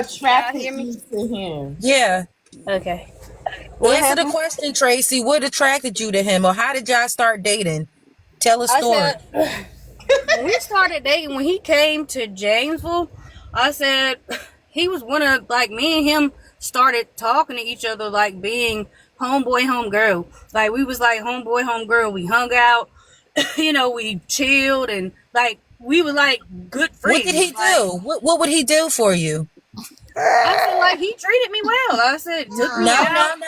attracted hear me? you to him? Yeah. Okay. Answer the question, Tracy. What attracted you to him, or how did y'all start dating? Tell a I story. said when we started dating, when he came to Jamesville, I said he was one of like me and him started talking to each other like being homeboy, homegirl. Like we was like homeboy, homegirl. We hung out, we chilled and like we were like good friends. What did he Like, do? What would he do for you? I said like he treated me well. I said took me out.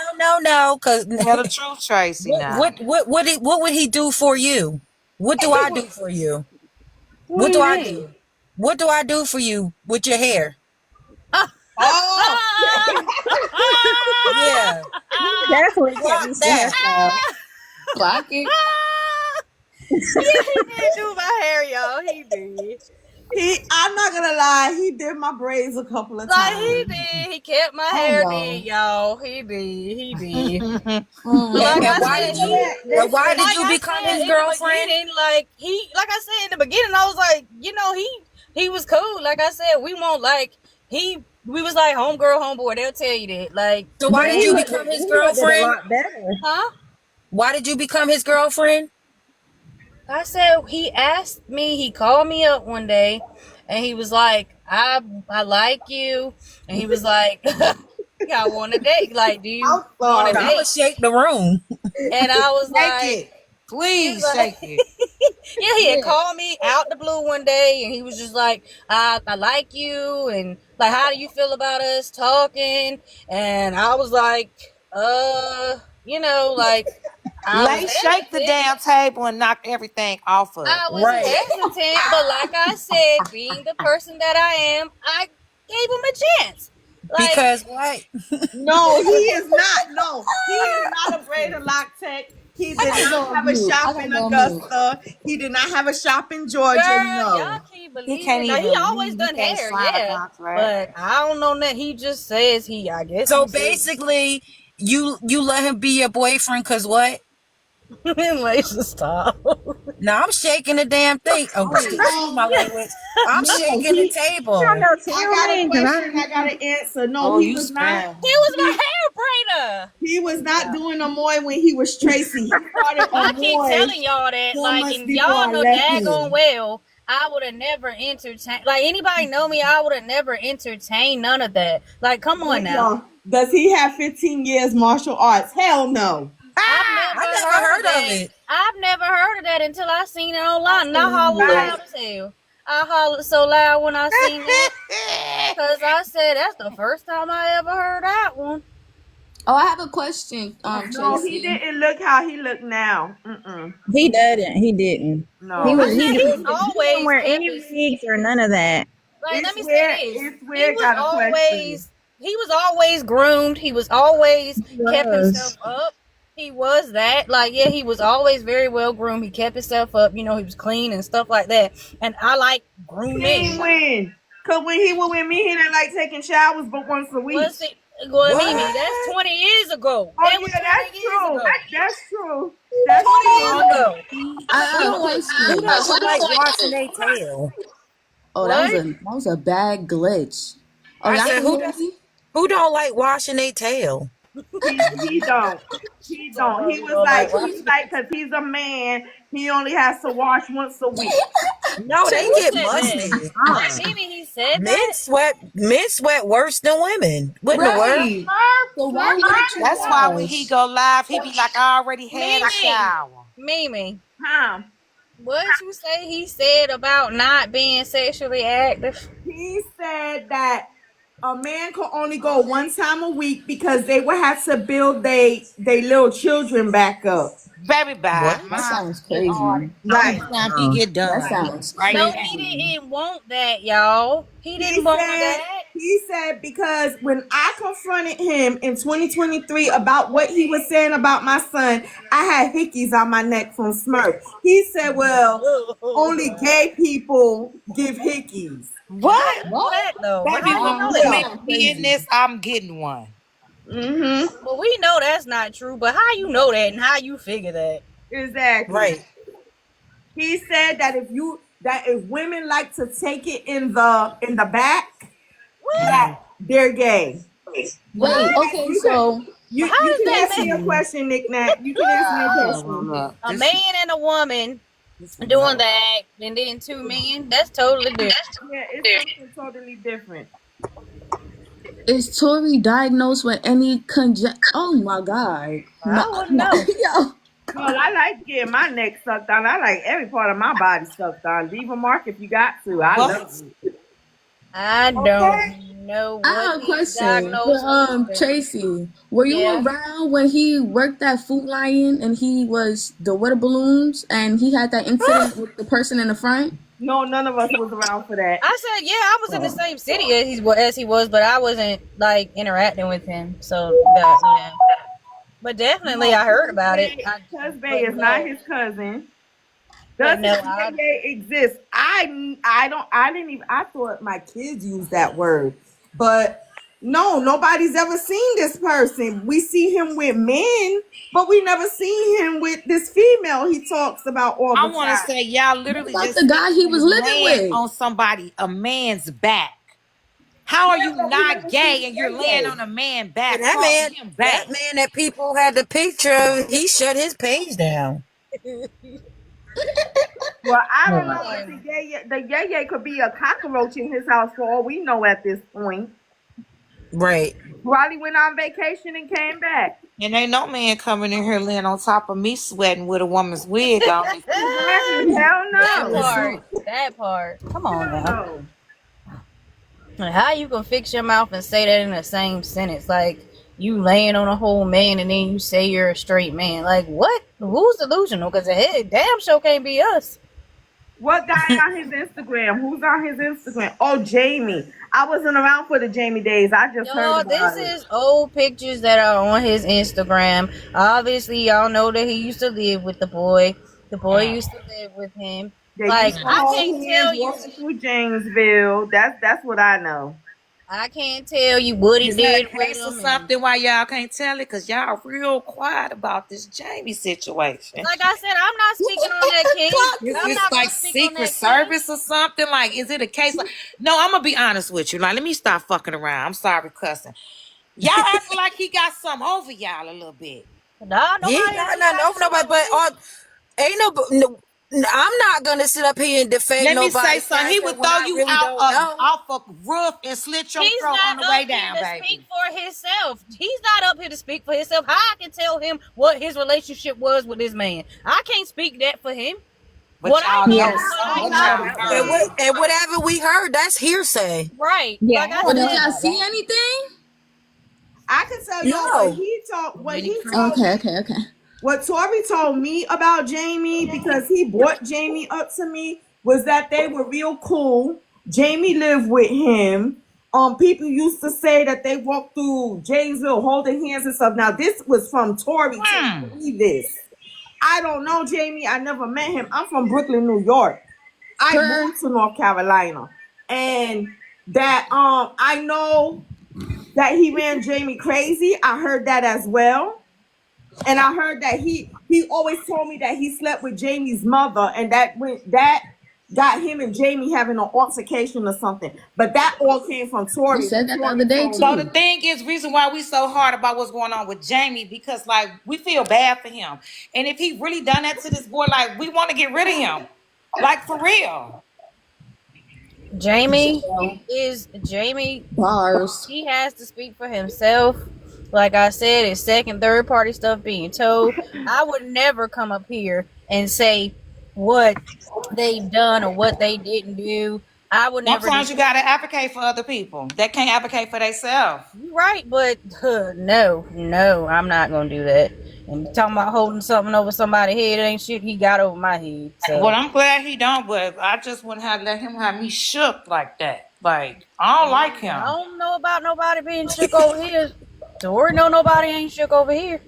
No. Cause Tell the truth, Tracy. Now, what would he do for you? What do I do for you? What What do do you I mean? do? What do I do for you with your hair? Oh, Yeah. Definitely kept Clock me some that. hairstyle. clock it. Yeah, he did do my hair, y'all. He did. I'm not gonna lie, he did my braids a couple of Like he times. did. He kept my I hair, know. did, y'all. He did. He did. Mm. Like And I why said, did you? And why did like you I become said his in the girlfriend? beginning, like I said in the beginning, I was like, he was cool. Like I said, we won't like we was like homegirl, homeboy. They'll tell you that. Like, So why But did he you looked, become his he looked a girlfriend? lot better. huh? Why did you become his girlfriend? I said he asked me. He called me up one day, and he was like, I like you," and he was like, "I want a date. Like, do you I'm want a sorry. I'ma date?" shake the room. And I was shake like, it. Please shake it. yeah, he had called me out the blue one day and he was just like, I like you and like how do you feel about us talking? And I was like, like I was Lay, shake the hesitant. damn table and knock everything off of it. I was Right. hesitant, but like I said, being the person that I am, I gave him a chance. Like Because what? No, he is not. No, he is not a braid and lock tech. He did not have a shop in Augusta. He did not have a shop in Georgia. girl, y'all No. can't He believe can't it. Now he always he done can't hair, sign a yeah. contract. But I don't know that he just says I guess So he says basically, you let him be your boyfriend because what? Let's just stop. Now I'm shaking the damn thing. Oh, excuse my language. I'm No, shaking the You don't table. know I Tell got a me, because question. I got an answer. No, Oh, he you was not. spam. He was my hair braider. He was not doing Amoy when he was Tracy. He started I keep Amoy telling y'all that, 4 months and before y'all I know left daggone him. well, I would have never entertained. Like anybody know me, I would have never entertained none of that. Like, come on now. Y'all, does he have 15 years martial arts? Hell no. I've never I never heard of heard of that. it. I've never heard of that until I seen it online. And I hollered Right. loud as hell. I hollered so loud when I seen that. Because I said, that's the first time I ever heard that one. Oh, I have a question, No, he Tracy. didn't look how he looked now. Mm-mm. he didn't. He didn't. He No. was. I said, He he's didn't always wear kept any his wigs or none of that. like, let me say this. It's weird, got a question. He was always groomed. He was always He kept himself was. up. He was that. Like, yeah, he was always very well groomed. He kept himself up. He was clean and stuff like that. And I like groomed Clean men. when? Because when he was with me, he didn't like taking showers but once a week. What's it? Well, Mimi, that's What? 20 years ago. Oh, That was yeah, 20 that's years true. ago. That's true. That's 20 years true. ago. I Who have a don't who question. doesn't like washing their tail? Oh, What? that was a bad glitch. Oh, I y'all said can who hear does me? who don't like washing their tail? He don't. He Talking don't. about He we was don't like, like watching. because he's a man, he only has to wash once a week. No, they Who get said that? musty. Mimi, he said that? Men sweat worse than women. What in the world? Right. So why wouldn't you That's why when he wash? go live, he be like, I already had a Mimi. shower. Mimi. Huh? What you say he said about not being sexually active? He said that a man could only go one time a week because they would have to build they little children back up. Baby bye. What? That My sounds get hard. crazy. Only Right. time he get That done. sounds Right No, now. he crazy. didn't want that, y'all. He didn't want that. He said because when I confronted him in 2023 about what he was saying about my son, I had hickeys on my neck from Smurf. He said, well, only gay people give hickeys. How What? you know that though? But Baby, how you when know you that? make me in this, I'm getting one. Mm-hmm. Well, we know that's not true, but how you know that and how you figure that? Exactly. Right. He said that if women like to take it in the back, What? they're gay. Wait, okay, You so you How you does can that answer your make question, Nick Nat. You can answer your question. Look, a man and a woman doing the act and then two men? That's totally different. Yeah, it's something totally different. is Tori diagnosed with any oh my god. No, I wouldn't no. know. Yo. Well, I like getting my neck sucked on. I like every part of my body sucked on. Leave a mark if you got to. I what? love it. I Okay. don't know I what have a he's question diagnosed for with. Tracy. Were you Yeah. around when he worked at Food Lion and he was the water balloons and he had that incident with the person in the front? No, none of us was around for that. I said, yeah, I was in the same city as he was, but I wasn't like interacting with him. So, yeah. But definitely, No, I heard about it. Cuz Bay But is not no, his cousin. but Does no, his yay exist? I didn't even I thought my kids used that word. But no, nobody's ever seen this person. We see him with men, but we never seen him with this female he talks about all I the want to time. say y'all What literally about just the guy he was living laying with? on somebody, a man's back. How are you But we not never seen gay and you're Yay laying Yay. on a man And back, that calling man, him back? that people had the picture of, he shut his page down. Well, I Oh don't my know, god. but the yay yay could be a cockroach in his house for all we know at this point. Right. Probably went on vacation and came back. And ain't no man coming in here laying on top of me sweating with a woman's wig on. Exactly. Hell that no. part. Come on Hell now. no. And how you gonna fix your mouth and say that in the same sentence? Like you laying on a whole man and then you say you're a straight man. Like what? Who's delusional? Because it damn sure can't be us. What guy on his Instagram? Who's on his Instagram? Oh, Jamie. I wasn't around for the Jamie days. I just heard Y'all, this about it. is old pictures that are on his Instagram. Obviously, y'all know that he used to live with the boy. The boy used to live with him. They Like used to I hold can't hands tell you. walking through Janesville. That's what I know. I can't tell you what he Is that a did with case or him. something why y'all can't tell it? Because y'all real quiet about this Jamie situation. Like I said, I'm not speaking on that king. Is I'm this not like gonna speak on Secret that king. Service or something? Like, is it a case like? No, I'm gonna be honest with you. Like, let me stop fucking around. I'm sorry, cussing. Y'all acting like he got something over y'all a little bit. Nah, He ain't nobody got ain't nothing got over nobody, but ain't no. I'm not gonna sit up here and defend Let me say nobody's something. He character would when throw I you really out don't know. off a roof and slit your He's throat on not the way up here down, to baby. speak for himself. He's not up here to speak for himself. How I can tell him what his relationship was with this man? I can't speak that for him. But What I y'all know know is Yes, what I I what don't know know. y'all about And, that. heard. and whatever we heard, that's hearsay. Right. Yeah, Like I I Oh, don't know did said, y'all about see that. anything? I can tell y'all No. Okay. what Tori told me about Jamie, because he brought Jamie up to me, was that they were real cool. Jamie lived with him. People used to say that they walked through Janesville holding hands and stuff. Now, this was from Tori telling me this. I don't know Jamie. I never met him. I'm from Brooklyn, New York. I Girl, moved to North Carolina. And that I know that he ran Jamie crazy. I heard that as well. And I heard that he always told me that he slept with Jamie's mother, and that got him and Jamie having an altercation or something. But that all came from you Tori. said What that the other Tori day told So the me. too. thing is, reason why we so hard about what's going on with Jamie, because like we feel bad for him, and if he really done that to this boy, like we want to get rid of him, like for real. Jamie is Jamie. Bars. He has to speak for himself. Like I said, it's second, third party stuff being told. I would never come up here and say what they've done or what they didn't do. I would never do Sometimes you gotta advocate for other people that can't advocate for themselves. you right, but no, I'm not gonna do that. And talking about holding something over somebody's head ain't shit he got over my head. Well, So I'm glad he don't, but I just wouldn't have let him have me shook like that. Like I don't like I him. don't know about nobody being shook over here. Tori know nobody ain't shook over here.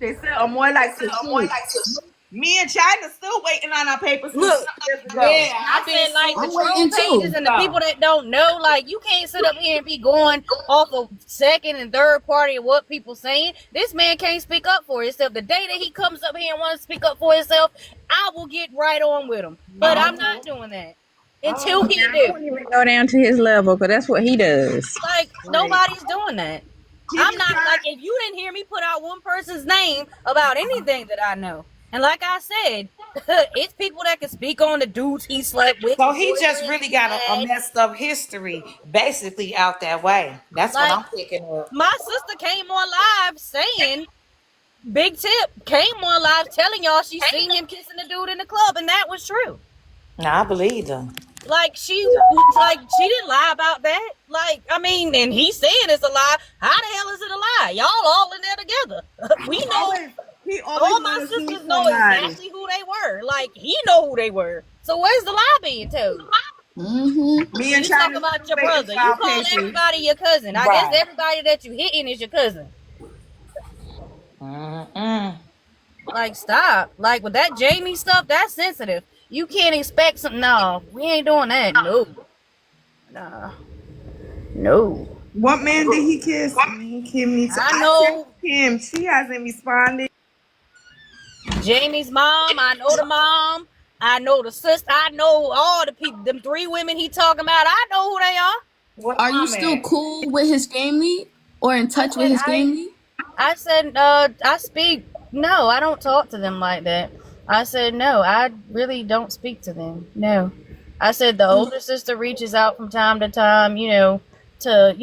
They said more like to shoot. Me and Chyna still waiting on our papers from Look, 2 years ago. Yeah, I I've been said like the I'm sued. troll waiting pages too. and the people that don't know, like you can't sit up here and be going off of second and third party of what people saying. This man can't speak up for himself. The day that he comes up here and wants to speak up for himself, I will get right on with him. But I'm not doing that. until he I do. won't even go down to his level because that's what he does. Like nobody's doing that. He I'm be not trying- like if you didn't hear me put out one person's name about anything that I know. And like I said, it's people that can speak on the dudes he slept with. So the he just boyfriends really he got a had. messed up history, basically out that way. That's what Like I'm picking up. my sister came on live saying Big Tip came on live telling y'all she seen him kissing the dude in the club, and that was true. Nah, I believe them. Like she didn't lie about that. Like I mean, and he said it's a lie. How the hell is it a lie? Y'all all in there together. We know. He All always my want to see sisters know somebody. exactly who they were. Like he know who they were. So where's the lie being told? Mm-hmm. Me and You talk Chyna about your waiting brother. for You our call papers. everybody your cousin. I guess Right. everybody that you hitting is your cousin. Mm-mm. Like stop. Like with that Jamie stuff, that's sensitive. You can't expect some. No, we ain't doing that. No. Nah. No. What man did he kiss? Kim needs to. I I know text Kim. She hasn't responded. Jamie's mom. I know the mom. I know the sister. I know all the people. Them 3 women he talking about. I know who they are. What Are you mom still at? cool with his family or in touch with his family? I said, I speak. No, I don't talk to them like that. I said, no, I really don't speak to them. No. I said, the older sister reaches out from time to time, to,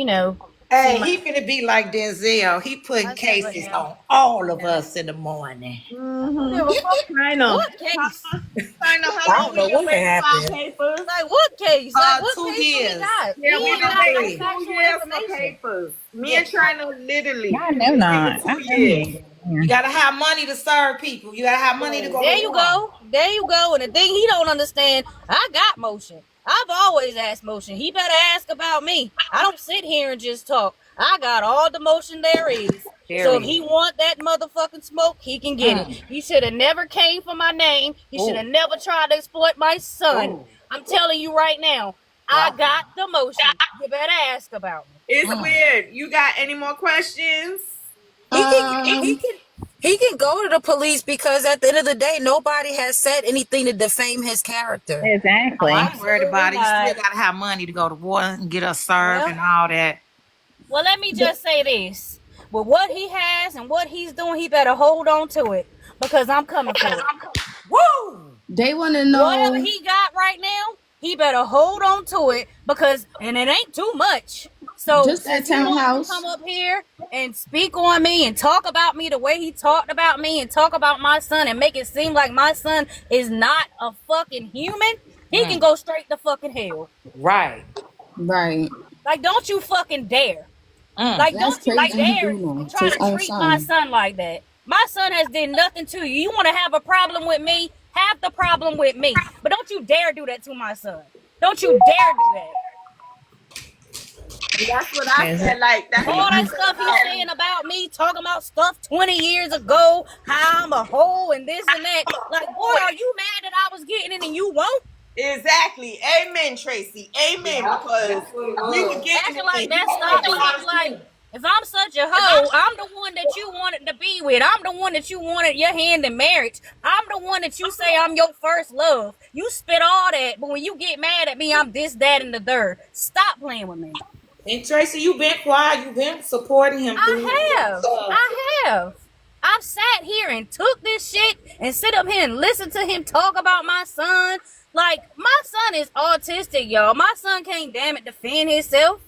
Hey, he finna be like Denzel. He putting cases on all of us in the morning. Chyna. What case? Chyna, I how long don't know we been what waiting for our happened. papers? Like, what case? Like, what 2 case do he years. got? Yeah, He we've ain't been got no waiting 2 factual years for information. papers. Me and Chyna literally. I know It's not. taking 2 I years. know You gotta have money to serve people. You gotta have money to go There to you war. go. There you go. And the thing he don't understand, I got motion. I've always asked motion. He better ask about me. I don't sit here and just talk. I got all the motion there is. So if he want that motherfucking smoke, he can get it. He should have never came for my name. He should have never tried to exploit my son. I'm telling you right now, I got the motion. You better ask about me. It's weird. You got any more questions? He can go to the police because at the end of the day, nobody has said anything to defame his character. Oh, Exactly. I'm worried about it. You Absolutely still gotta have money to go to war and get us served Well, and all that. Well, let me just say this. With what he has and what he's doing, he better hold on to it because I'm coming for it. Woo! They want to know. Whatever he got right now, he better hold on to it because, and it ain't too much. So Just that since he wants townhouse. to come up here and speak on me and talk about me the way he talked about me and talk about my son and make it seem like my son is not a fucking human, he can go straight to fucking hell. Right. Right. Like, don't you fucking dare. Like, That's don't you crazy he dare do know, to try his to own treat my son. son like that. My son has did nothing to you. You want to have a problem with me? Have the problem with me. But don't you dare do that to my son. Don't you dare do that. That's what I said. Like that's All what I that said stuff he's about- saying about me, talking about stuff 20 years ago, how I'm a hoe and this and that. Like, boy, are you mad that I was getting it and you won't? Exactly. Amen, Tracy. Amen. Because we were getting Acting like it. that stuff is like, if I'm such a hoe, I'm the one that you wanted to be with. I'm the one that you wanted your hand in marriage. I'm the one that you say I'm your first love. You spit all that, but when you get mad at me, I'm this, that, and the third. Stop playing with me. And Tracy, you've been quiet. You've been supporting him. I have. I've sat here and took this shit and sit up here and listen to him talk about my son. Like, my son is autistic, y'all. My son can't damn it defend himself.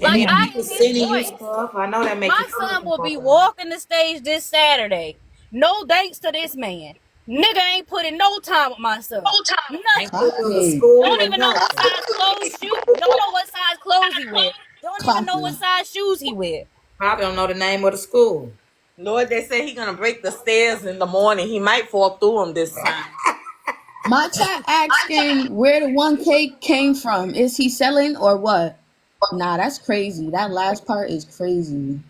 Like, I hear his voice. I know that makes My son will be walking the stage this Saturday. No thanks to this man. Nigga ain't putting no time with my son. Nothing. Don't even know what size clothes don't know what size clothes he wear. Don't even know what size shoes he wear. Probably don't know the name of the school. Lord, they say he gonna break the stairs in the morning. He might fall through them this time. My chat asking where the 1K came from. Is he selling or what? Nah, that's crazy. That last part is crazy.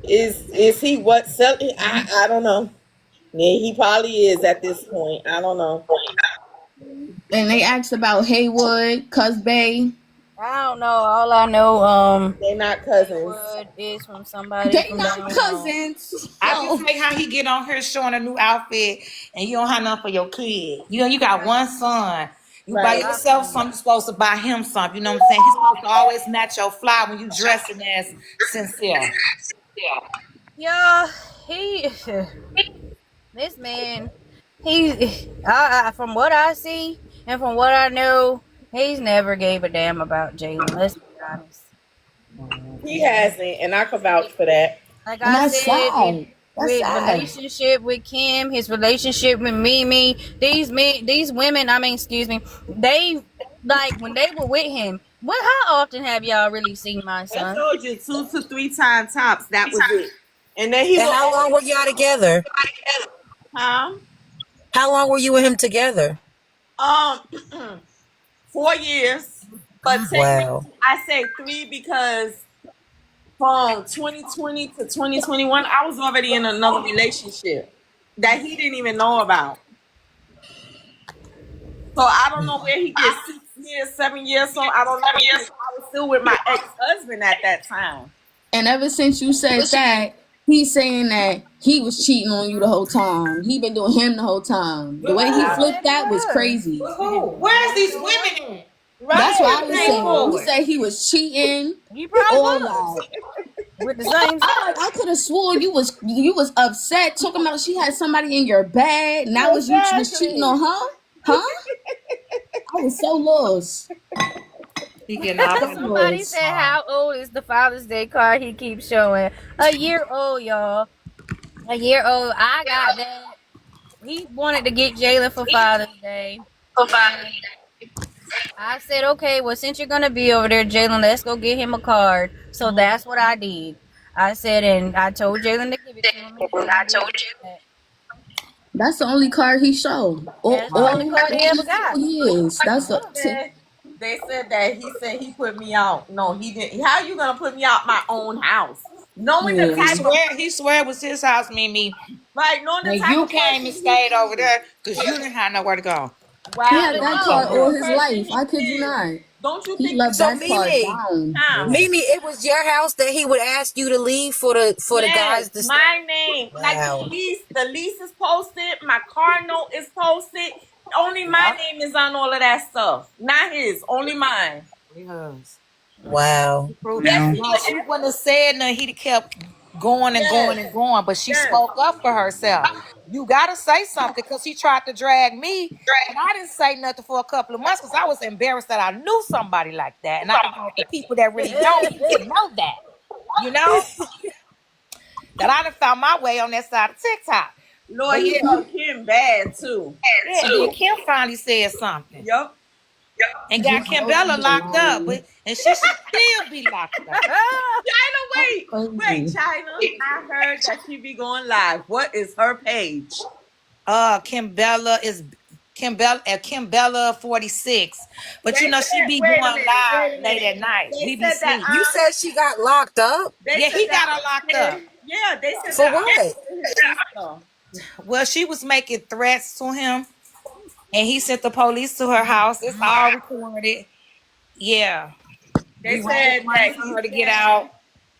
Is he what selling? I don't know. Yeah, he probably is at this point. I don't know. And they asked about Haywood, Cuz Bay. I don't know. All I know, They're not cousins. Wood is from somebody They from not down home. cousins. I just Oh, like how he get on here showing a new outfit and you don't have nothing for your kid. You know, you got one son. You buy Right. yourself something, you're supposed to buy him something. You know what I'm saying? He's supposed to always match your fly when you dressing as sincere. Yeah, he, this man, from what I see and from what I know, he's never gave a damn about Jalen. Let's be honest. He hasn't, and I could vouch for that. Like and I that's said, sad. That's with sad. relationship with Kim, his relationship with Mimi, these men, these women, I mean, excuse me, they like when they were with him. What? How often have y'all really seen my I son? told you 2 to 3 times tops. That was it. And then he And will how long always, were y'all together? huh? How long were you and him together? Um, 4 years, but Wow. technically I say three because from 2020 to 2021, I was already in another relationship that he didn't even know about. So I don't know where he gets 6 years, 7 years. So I don't know because I was still with my ex-husband at that time. And ever since you said that, he's saying that he was cheating on you the whole time. He been doing him the whole time. The With way he who? flipped Said he that was was. crazy. With who? Where's these women at? That's Right? what I Who was came saying. He forward? said he was cheating, He probably all was that. with the same stuff. I could have swore you was upset talking about she had somebody in your bed. And that was you was cheating Exactly. on her, huh? I was so lost. He getting off So in the Somebody lost. said, "How old is the Father's Day card he keeps showing?" A year old, y'all. A year old. I got that. He wanted to get Jalen for Father's Day, and I said, "Okay, well, since you're gonna be over there, Jalen, let's go get him a card." So that's what I did. I said, and I told Jalen to give it to him, and Jalen did that. That's the only card he showed. That's the only card he All ever these got. 4 years. That's They the. said they said that he said he put me out. No, he didn't. How you gonna put me out my own house? Knowing the Yeah. type of He swear it was his house, Mimi. right, knowing the And type you of came person and he stayed over is. there because you didn't have nowhere to go. He Wow, had knowing that the card No, type all of his person life. he I kid you is. not. Don't you He think loved it's So that card Mimi, down. time? Mimi, it was your house that he would ask you to leave for the Yes, guys to stay. my name. Like Wow. the lease is posted, my car note is posted. Only my Yeah. name is on all of that stuff. Not his, only mine. Yes. Wow. He proved Yes, No. he now would she ask. wouldn't have said nothing. He'd have kept going and Yes, going and going, but she yes. spoke up for herself. You gotta say something because he tried to drag me, and I didn't say nothing for a couple of months because I was embarrassed that I knew somebody like that, and I don't want the people that really don't need to know that. You know that I done found my way on that side of TikTok. Lord, But he yeah, called Kim bad too. yeah. And then Kim finally said something Yup. and got Just Kim go Bella be locked up, alone. but and she should still be locked up. China, That's wait, crazy. China. I heard that she be going live. What is her page? Kim Bella is Kim Bella 46. But They you know she said, be going wait a minute, wait live a late minute. at night, They said that BBC. You said she got locked up? they Yeah, said he that got her I'm locked up. scared. Yeah, they said For that I'm what? scared of his sister. Well, she was making threats to him and he sent the police to her house. It's all recorded. Yeah. They He raised said money that for her to get out.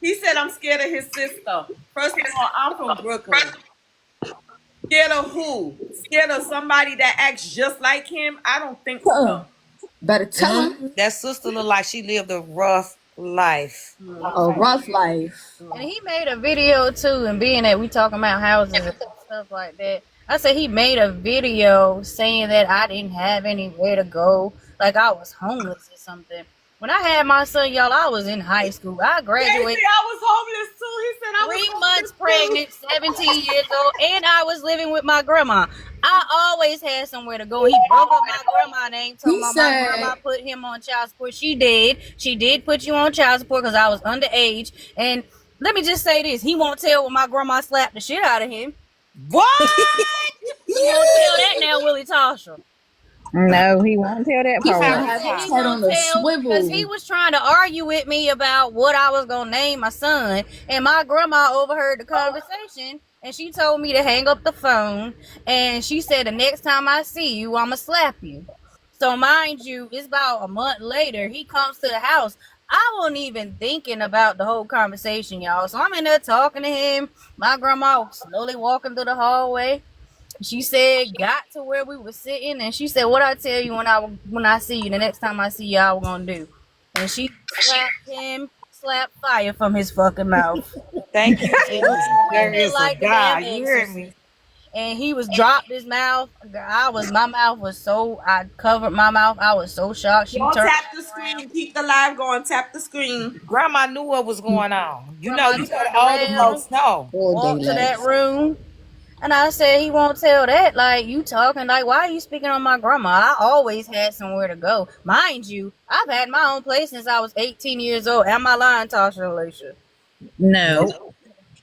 he said I'm scared of his sister. First of all, I'm from Brooklyn. Scared of who? Scared of somebody that acts just like him? I don't think so. Better tell him. That sister looked like she lived a rough life. A rough life. and he made a video too. And being that we talking about houses and stuff like that, I said he made a video saying that I didn't have anywhere to go, like I was homeless or something. When I had my son, y'all, I was in high school. I Tracy, graduated I was homeless too. He said I was 3 months homeless pregnant, 17 years old, and I was living with my grandma. I always had somewhere to go. He broke up my grandma name, told He my grandma said, put him on child support. She did. She did put you on child support because I was underage. And let me just say this: he won't tell when my grandma slapped the shit out of him. What? He won't tell that now, Willie Tasha. No, he won't tell that he How finna part. He have said his he anytime? head won't on a tell because he swivel. was trying to argue with me about what I was gonna name my son, and my grandma overheard the conversation, and she told me to hang up the phone, and she said the next time I see you, I'ma slap you. So mind you, it's about a month later. He comes to the house. I wasn't even thinking about the whole conversation, y'all. So I'm in there talking to him. My grandma was slowly walking through the hallway. She said, got to where we were sitting, and she said, "What I tell you when I see you, the next time I see you, I was gonna do." And she slapped fire from his fucking mouth. Thank you, And Jesus. he There twisted is a like the damn God. You hear me? exorcist. And he was dropped his mouth. My mouth was so, I covered my mouth. I was so shocked. She Don't turned tap the screen. Keep the live going. Tap the screen. Grandma knew what was going on. grandma You know turned the older around, folks know. All day walked to that legs. room. And I said, he won't tell that. Like, you talking, like, why are you speaking on my grandma? I always had somewhere to go. Mind you, I've had my own place since I was 18 years old. Am I lying, Tasha and Alicia? No. Nope.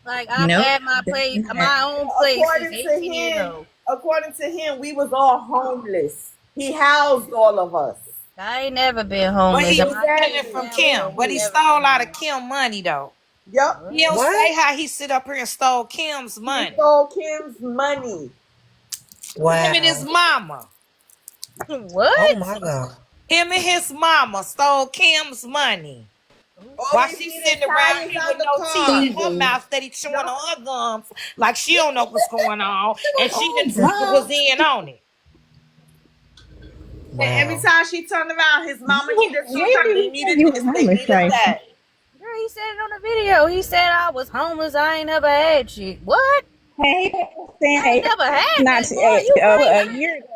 Like, I've Nope. had my place, my own place since 18 years old. According to him, we was all homeless. He housed all of us. I ain't never been But homeless. he And was my stealing kids from damn well Kim. But ain't he never stole been out of homeless. Kim money though. Yep. He don't What? say how he sit up here and stole Kim's He money. stole Kim's money. Him and his Wow. mama. What? Oh my God. Him and his mama stole Kim's money. While Always she needed sitting around tires here out with the no teeth car. in her Steven. mouth, steady chewing on her gums like she don't know what's going on, and she Oh, was in on it. And every Wow. time she turned around, his mama needed When something. did They he say needed you this. were They homeless, needed Tracy? that. Girl, he said it on the video. He said I was homeless. I ain't never had shit. What? Hey, I ain't never had not nothing, boy. You a crazy? year ago.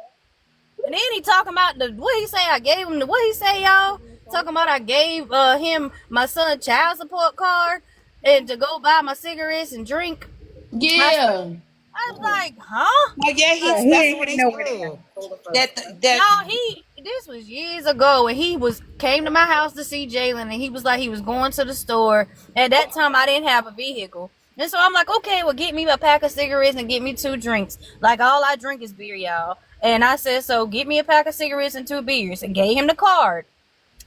And then he talking about what he say. I gave him what he say, y'all. Talking about I gave him my son child support card and to go buy my cigarettes and drink. yeah. I was like, huh? Oh yeah, Yeah, he that's ain't what had he nowhere to said. go. That Y'all, this was years ago, and he came to my house to see Jalen, and he was like he was going to the store. At that time, I didn't have a vehicle, and so I'm like, okay, well, get me a pack of cigarettes and get me 2 drinks. Like all I drink is beer, y'all. And I said, so get me a pack of cigarettes and 2 beers, and gave him the card.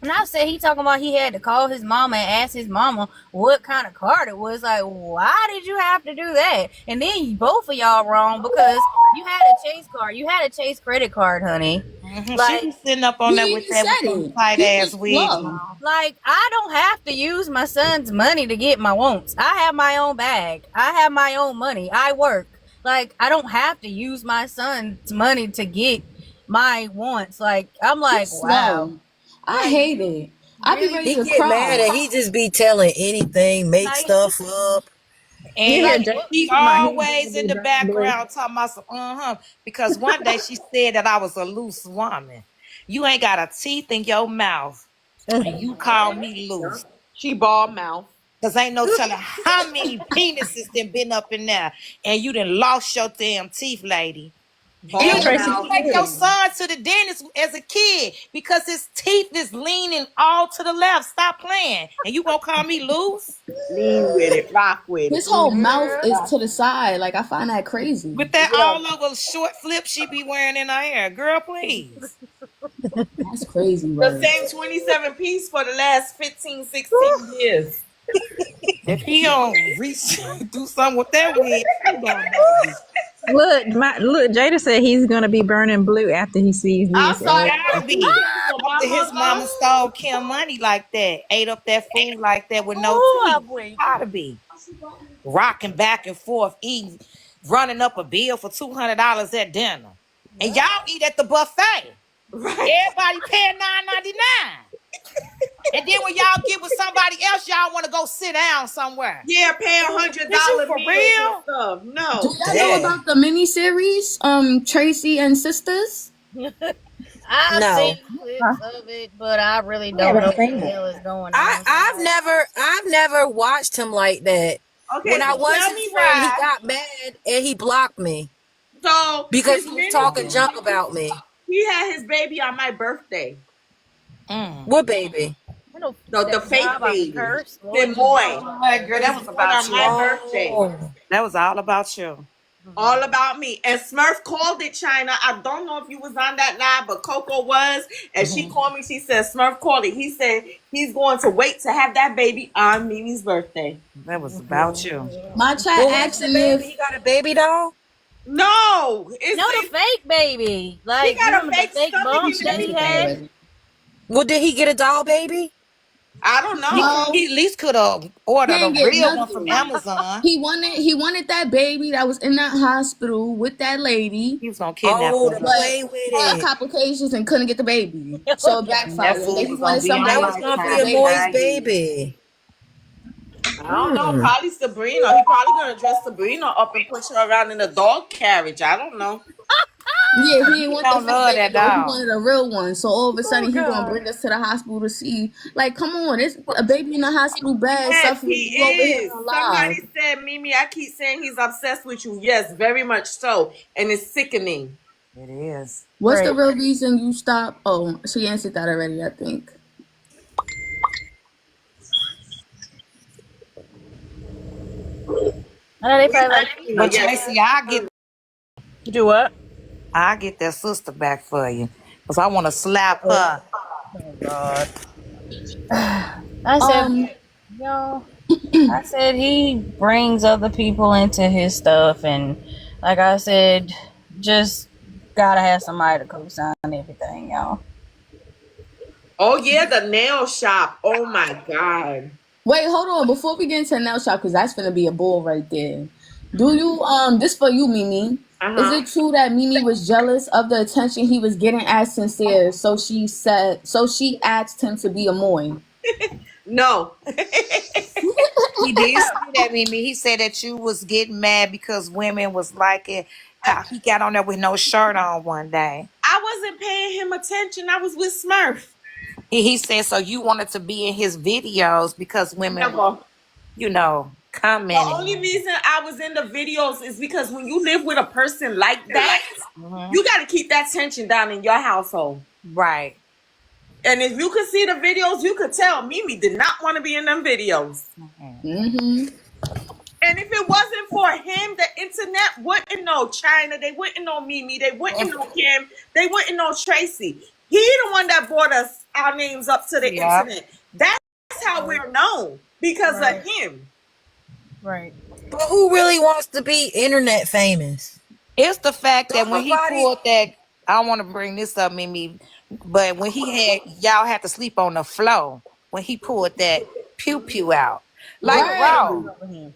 And I said he talking about he had to call his mama and ask his mama what kind of card it was. Like, why did you have to do that? And then both of y'all wrong because you had a Chase card. You had a Chase credit card, honey. she Like, was sitting up on He that even with said them it. tight He ass just wigs slow. on. like I don't have to use my son's money to get my wants. I have my own bag. I have my own money. I work. Like I don't have to use my son's money to get my wants. Like I'm like, He's wow. slow. I hate it. I be Really? ready He to get mad cry. and he just be telling anything, make Like, stuff up. You And hear like Jay what? she talking about he's gonna always in be the burning blue? background talking about some because one day she said that I was a loose woman. You ain't got a teeth in your mouth, and you call me loose. She bald mouth. Cause ain't no telling how many penises done been up in there, and you done lost your damn teeth, lady. You Bald Tracy, you mouth. take your Ew. son to the dentist as a kid because his teeth is leaning all to the left. Stop playing. And you gonna call me loose? Lean with it. Rock with it. His whole mouth Girl. is to the side. Like I find that crazy. With that Yeah. all over short flip she be wearing in her hair. Girl, please. That's crazy, The word. same 27 piece for the last 15, 16 years. If he don't reach do something with that wig, he gonna baby. Look, Jada said he's gonna be burning blue after he sees I'm this. sorry. Gotta I be. for my After his mother. mama stole Kim money like that, ate up that food like that with no Oh, teeth. I'm weak. Gotta be. Rocking back and forth, eating, running up a bill for $200 at dinner. And y'all eat at the buffet. Right. Everybody paying $9.99. And then when y'all get with somebody else, y'all want to go sit down somewhere. Yeah, pay Is you $100 for meals real? and stuff. Do No. y'all know about the miniseries? Tracy and Sisters? I've No. seen clips of it, but I really I don't know haven't what seen the it. hell is going I on. I've never watched him like that. Okay, When I so was tell his me friend, he why. got mad and he blocked me So because his he was talking mini, junk about me. he had his baby on my birthday. What baby? I know The that fake job I baby. curse. Lord Tim Jesus. Boy. Hey, girl, He that was was born about on you. my birthday. Oh, That was all about you. All about me. And Smurf called it, Chyna. I don't know if you was on that live, but Coco was. And she called me. She said, Smurf called it. He said he's going to wait to have that baby on Mimi's birthday. That was about you. My chat well, where's the asking baby? if He got a baby doll. No, No, the fake baby. he Like, you got a remember the fake fake stomach bump and that he everything. had? already. Well, did he get a doll baby? I don't know. No, He at least could have he ordered a didn't get real one from nothing. Amazon. He wanted that baby that was in that hospital with that lady, He was gonna kidnap Oh, her. to but play with had it. complications and couldn't get the baby. So it Okay. And that backfired. And then fool he was gonna wanted be in a That somebody was to gonna keep be the a lifetime Moist baby. value. baby. I don't know. Probably Sabrina. He probably gonna dress Sabrina up and push her around in a dog carriage. I don't know. Yeah, he didn't He want the don't fake love baby that though. He dog. wanted a real one. So all of a Oh sudden he gonna God. bring us to the hospital to see. Like, come on, it's a baby in the hospital bed Yes, he suffering. You over here is. Somebody alive. said, Mimi, I keep saying he's obsessed with you. Yes, very much so. And it's sickening. It is. What's the Right. real reason you stopped? Oh, she answered that already, I think. I know they probably like Oh, But kids. yes. Tracy, You do what? I get that sister back for you. Cause I wanna slap her. Oh God. I said, Um, y'all. I said he brings other people into his stuff, and like I said, just gotta have somebody to co-sign everything, y'all. Oh, yeah, the nail shop. Oh, my God. wait, hold on. Before we get into the nail shop, because that's gonna be a bull right there. Do you this for you, Mimi? Is Uh-huh. it true that Mimi was jealous of the attention he was getting as sincere? So she asked him to be a Moy. No. He did say that, Mimi. He said that you was getting mad because women was liking how he got on there with no shirt on one day. I wasn't paying him attention. I was with Smurf. He said so you wanted to be in his videos because women were, Never. The only commenting. reason I was in the videos is because when you live with a person like that, Hmm. you got to keep that tension down in your household. Right. And if you could see the videos, you could tell Mimi did not want to be in them videos. Mm-hmm. And if it wasn't for him, the internet wouldn't know Chyna. They wouldn't know Mimi. They wouldn't know Kim. They wouldn't know Tracy. He the one that brought us our names up to the Yeah. internet. That's how we're known because of Right. him. Right. But who really wants to be internet famous? It's the fact that Don't when he nobody. pulled that, I want to bring this up, Mimi, but when y'all had to sleep on the floor, when he pulled that pew pew out, like Yeah, Right. something bro, over him.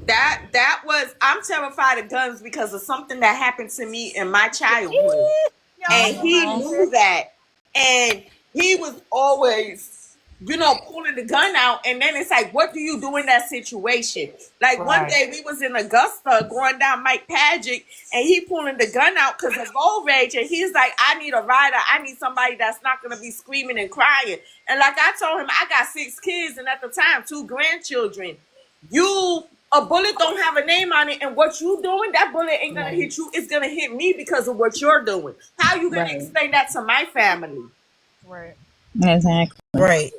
That was I'm terrified of guns because of something that happened to me in my childhood. Y'all And so he nice. knew that. And he was always, pulling the gun out. And then it's like, what do you do in that situation? Like one right? day we was in Augusta going down Mike Paget and he pulling the gun out because of road rage. And he's like, I need a rider. I need somebody that's not going to be screaming and crying. And like I told him, I got 6 kids and at the time 2 grandchildren. A bullet don't have a name on it, and what you doing, that bullet ain't gonna hit you. It's gonna hit me because of what you're doing. How you gonna Right. explain that to my family? Right. Exactly. Right.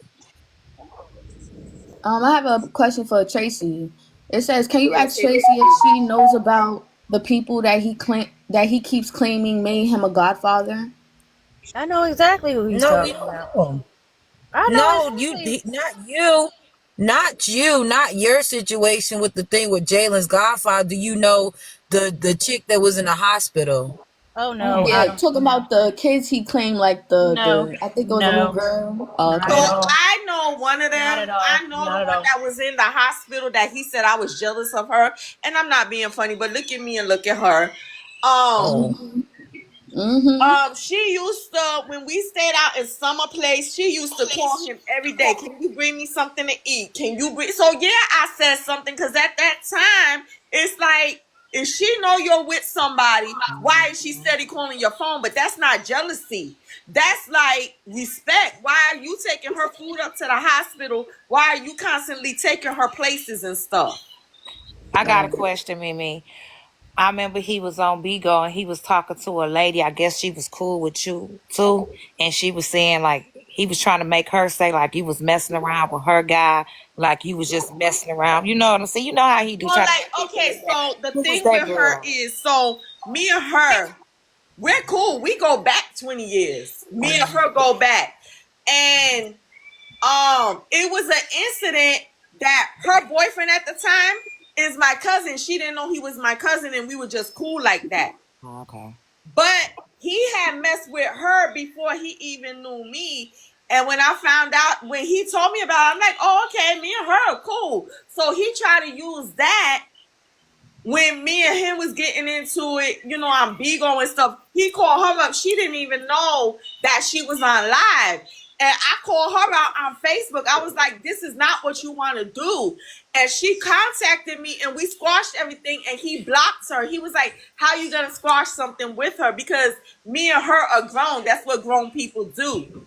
I have a question for Tracy. It says, can you ask Tracy if she knows about the people that he keeps claiming made him a godfather? I know exactly who he's No, we talking don't about. know him. I know No, exactly. not you, not your situation with the thing with Jalen's godfather. Do you know the chick that was in the hospital? Oh no, I Yeah, don't. talking No, about the kids he claimed like no, I think it was a little no, girl. Oh, not So at okay. all. I know one of Not them. at all. I know Not the at one all. that was in the hospital that he said I was jealous of her. And I'm not being funny, but look at me and look at her. Oh, Mm-hmm. She used to, when we stayed out in summer place, she used to call him every day. Can you bring me something to eat? Can you bring? So yeah, I said something because at that time, it's like, if she know you're with somebody, why is she steady calling your phone? But that's not jealousy. That's like respect. Why are you taking her food up to the hospital? Why are you constantly taking her places and stuff? I got a Right. question, Mimi. I remember he was on Bigo and he was talking to a lady. I guess she was cool with you too, and she was saying like he was trying to make her say like you was messing around with her guy, like you was just messing around. You know what I'm saying? You know how he do Well, try to like, make people okay, look bad. so the Who was thing that with her girl? is, so me and her, we're cool. We go back 20 years. Me and her go back. And it was an incident that her boyfriend at the time is my cousin. She didn't know he was my cousin, and we were just cool like that. Oh, okay. But he had messed with her before he even knew me. And when I found out, when he told me about it, I'm like, oh, okay, me and her are cool. So he tried to use that when me and him was getting into it, you know, on Bigo and stuff. He called her up. She didn't even know that she was on live. And I called her out on Facebook. I was like, this is not what you want to do. And she contacted me and we squashed everything, and he blocked her. He was like, how you going to squash something with her? Because me and her are grown. That's what grown people do.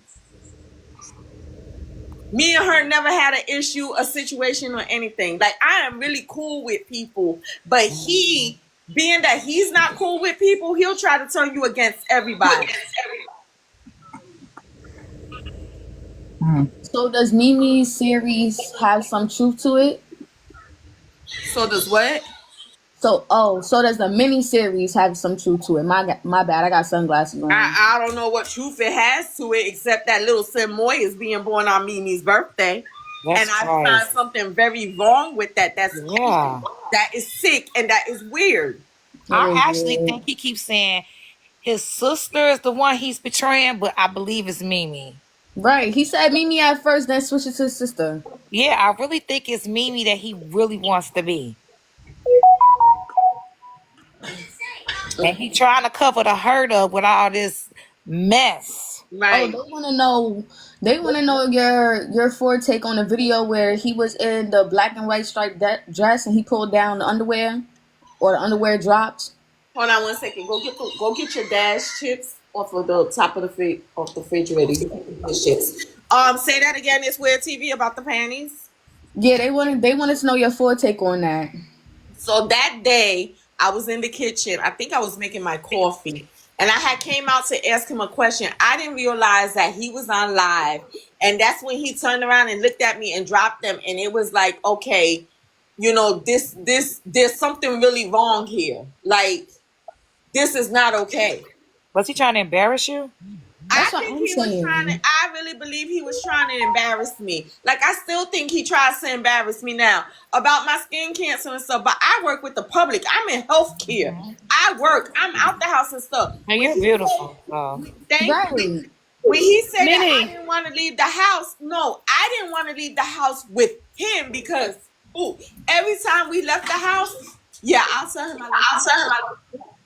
Me and her never had an issue, a situation, or anything. Like, I am really cool with people, but he, being that he's not cool with people, he'll try to turn you against everybody. So does Mimi's series have some truth to it? So does what? So does the mini series have some truth to it? My bad, I got sunglasses on. I don't know what truth it has to it, except that little Samoy is being born on Mimi's birthday. That's and I crazy. find something very wrong with that. That's Yeah. crazy. That is sick, and that is weird. I actually think he keeps saying his sister is the one he's betraying, but I believe it's Mimi. Right. He said Mimi at first, then switched it to his sister. Yeah, I really think it's Mimi that he really wants to be. And he trying to cover the hurt up with all this mess. Right. Oh, they want to know. They want to know your foretake on the video where he was in the black and white striped dress and he pulled down the underwear, or the underwear dropped. Hold on 1 second. Go get your Dash chips off of the top of the refrigerator. The chips. Say that again. It's Weird TV about the panties. Yeah, they wanted to know your foretake on that. So that day, I was in the kitchen. I think I was making my coffee, and I had came out to ask him a question. I didn't realize that he was on live, and that's when he turned around and looked at me and dropped them. And it was like, okay, you know, there's something really wrong here. Like, this is not okay. Was he trying to embarrass you? I think he was trying to, I really believe he was trying to embarrass me. Like, I still think he tries to embarrass me now about my skin cancer and stuff, but I work with the public. I'm in healthcare. I work. I'm out the house and stuff. And you're beautiful. Thank you. When he said that I didn't want to leave the house, no, I didn't want to leave the house with him because, every time we left the house, I'll tell him.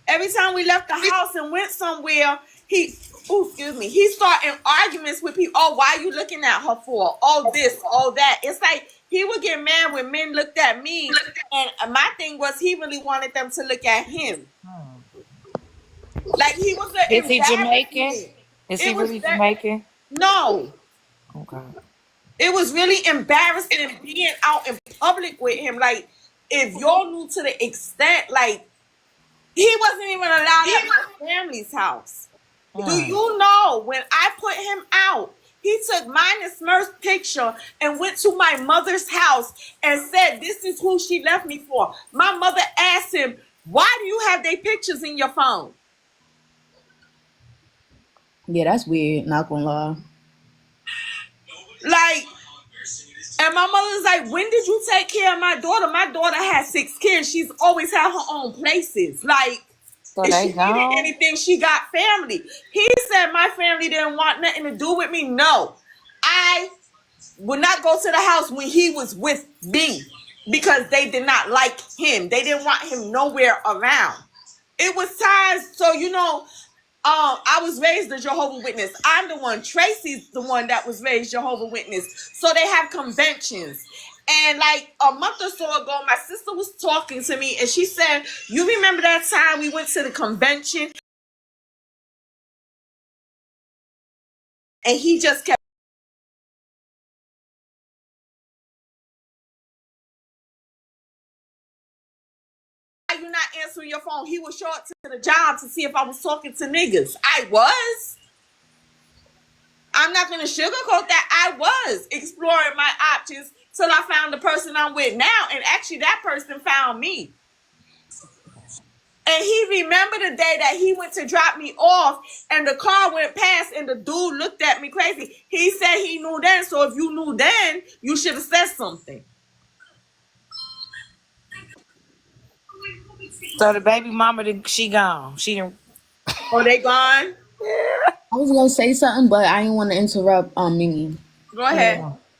Every time we left the house and went somewhere, he started arguments with people. Oh, why are you looking at her for? Oh, this, oh, that. It's like he would get mad when men looked at me. And my thing was he really wanted them to look at him. Like, he was an Is he Jamaican? Is he really Jamaican? No. Okay. It was really embarrassing being out in public with him. Like, if y'all knew to the extent, like, he wasn't even allowed at my family's house. Do you know, when I put him out, he took mine and Smurf's picture and went to my mother's house and said, this is who she left me for. My mother asked him, why do you have their pictures in your phone? Yeah, that's weird, not gonna lie. Like, and my mother's like, when did you take care of my daughter? My daughter has 6 kids. She's always had her own places. Like, So if they she needed anything, she got family. He said my family didn't want nothing to do with me. No. I would not go to the house when he was with me because they did not like him. They didn't want him nowhere around. It was times, so, you know, I was raised a Jehovah's Witness. I'm the one. Tracy's the one that was raised Jehovah's Witness. So they have conventions. And like a month or so ago, my sister was talking to me and she said, you remember that time we went to the convention? And he just kept, why you not answering your phone? He would show up to the job to see if I was talking to niggas. I was. I'm not going to sugarcoat that. I was exploring my options till I found the person I'm with now. And actually, that person found me. And he remembered the day that he went to drop me off and the car went past and the dude looked at me crazy. He said he knew then. So if you knew then, you should have said something. So the baby mama, she gone. She didn't. Oh, they gone? I was gonna say something, but I didn't want to interrupt Mimi. Go ahead.